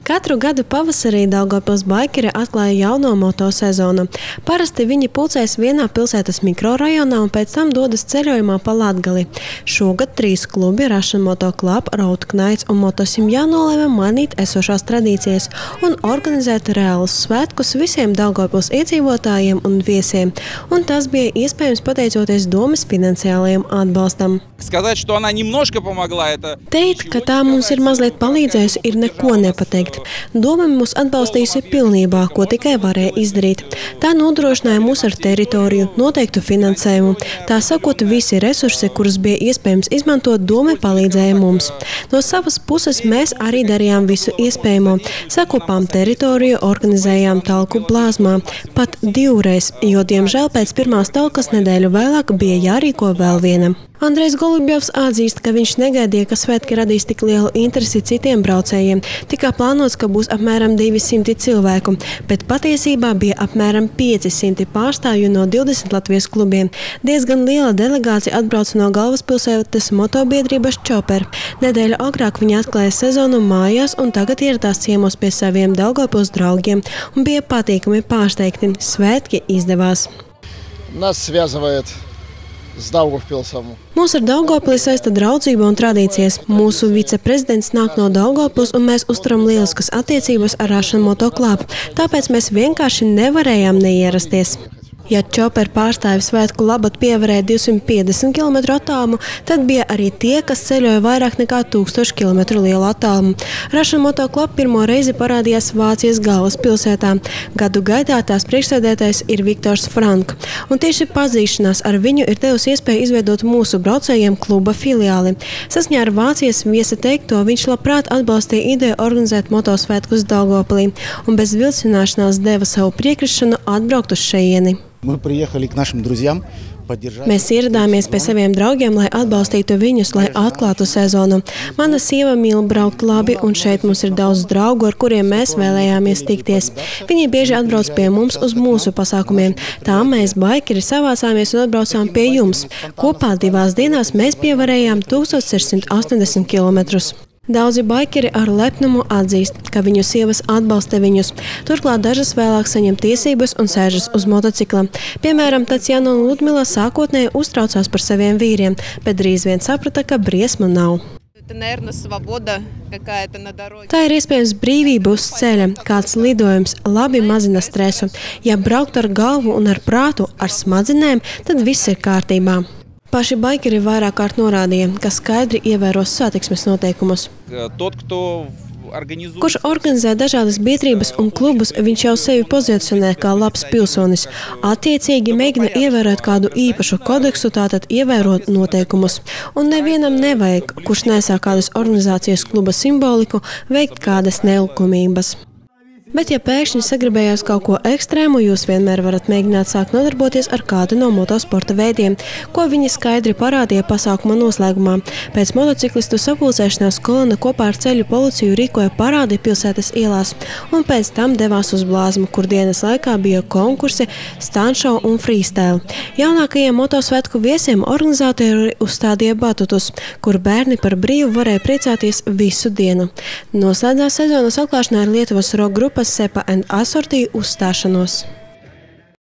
Katru gadu pavasarī Daugavpils baikeri atklāja jauno motosezonu. Parasti viņi pulcēs vienā pilsētas mikrorajonā un pēc tam dodas ceļojumā pa Latgali. Šogad 3 klubi – Russian Moto Club, Road Knights un Motosimja nolēma mainīt esošās tradīcijas un organizēt reālus svētkus visiem Daugavpils iedzīvotājiem un viesiem. Un tas bija iespējams pateicoties domas finansiālajiem atbalstam. Teikt, ka tā mums ir mazliet palīdzējusi, ir neko nepateikt. Doma mūs atbalstījusi pilnībā, ko tikai varēja izdarīt. Tā nodrošināja mūs ar teritoriju, noteiktu finansējumu. Tā sakot, visi resursi, kurus bija iespējams izmantot, doma palīdzēja mums. No savas puses mēs arī darījām visu iespējamo. Sakopām teritoriju, organizējām talku Blāzmā. Pat 2 reiz, jo, diemžēl, pēc pirmās talkas nedēļu vēlāk bija jārīko vēl viena. Andrejs Golubjovs atzīst, ka viņš negaidīja, ka svētki radīs tik lielu interesi citiem braucējiem. Tikā plānots, ka būs apmēram 200 cilvēku, bet patiesībā bija apmēram 500 pārstāvju no 20 Latvijas klubiem. Diezgan liela delegācija atbrauca no galvaspilsētas motobiedrības Čoper. Nedēļu agrāk viņi atklāja sezonu mājās un tagad ieradās ciemos pie saviem Daugavpils draugiem un bija patīkami pārsteigti. Svētki izdevās. Mūs ar Daugavpili saista draudzība un tradīcijas. Mūsu viceprezidents nāk no Daugavpils un mēs uzturam lieliskas attiecības ar Russian Moto Club. Tāpēc mēs vienkārši nevarējām neierasties. Ja Čoper pārstāvi svētku labad pievarēja 250 km attālumu, tad bija arī tie, kas ceļoja vairāk nekā 1000 km lielu attālumu. Russian Moto Club pirmo reizi parādījās Vācijas galvaspilsētā. Gadu gaitā tās priekšsēdētājs ir Viktors Frank. Un tieši pazīšanās ar viņu ir devusi iespēju izveidot mūsu braucējiem kluba filiāli. Saskaņā ar Vācijas viesa teikto, viņš labprāt atbalstīja ideju organizēt motosvētkus Daugavpilī un bez vilcināšanās deva savu priekrišanu atbraukt uz šejieni. Mēs ieradāmies pie saviem draugiem, lai atbalstītu viņus, lai atklātu sezonu. Mana sieva mīl braukt labi, un šeit mums ir daudz draugu, ar kuriem mēs vēlējāmies tikties. Viņi bieži atbrauc pie mums uz mūsu pasākumiem. Tā mēs, baikeri, savācāmies un atbraucām pie jums. Kopā 2 dienās mēs pievarējām 1680 km. Daudzi baikeri ar lepnumu atzīst, ka viņu sievas atbalsta viņus. Turklāt dažas vēlāk saņem tiesības un sēžas uz motocikla. Piemēram, Tatjana un Ludmila sākotnēji uztraucās par saviem vīriem, bet drīz vien saprata, ka briesmu nav. Tā ir iespējams brīvība uz ceļa, kāds lidojums labi mazina stresu. Ja braukt ar galvu un ar prātu, ar smadzenēm, tad viss ir kārtībā. Paši baikeri vairāk kārt norādīja, ka skaidri ievēros satiksmes noteikumus. Kurš organizē dažādas biedrības un klubus, viņš jau sevi pozicionē kā labs pilsonis. Attiecīgi mēģina ievērot kādu īpašu kodeksu, tātad ievērot noteikumus. Un nevienam nevajag, kurš nesā kādas organizācijas kluba simboliku, veikt kādas nelikumības. Bet, ja pēkšņi sagribējās kaut ko ekstrēmu, jūs vienmēr varat mēģināt sākt nodarboties ar kādu no motosporta veidiem, ko viņi skaidri parādīja pasākuma noslēgumā. Pēc motociklistu sapulcēšanās kolona kopā ar ceļu policiju rīkoja parādi pilsētas ielās, un pēc tam devās uz Blāzmu, kur dienas laikā bija konkursi, stunšovu un freestyle. Jaunākajiem motosvētku viesiem organizatori uzstādīja batutus, kur bērni par brīvu varēja priecāties visu dienu. Noslēdzās sezonas atklāšanā ar Lietuvas roka grupas Sepa and Assorti uzstāšanos.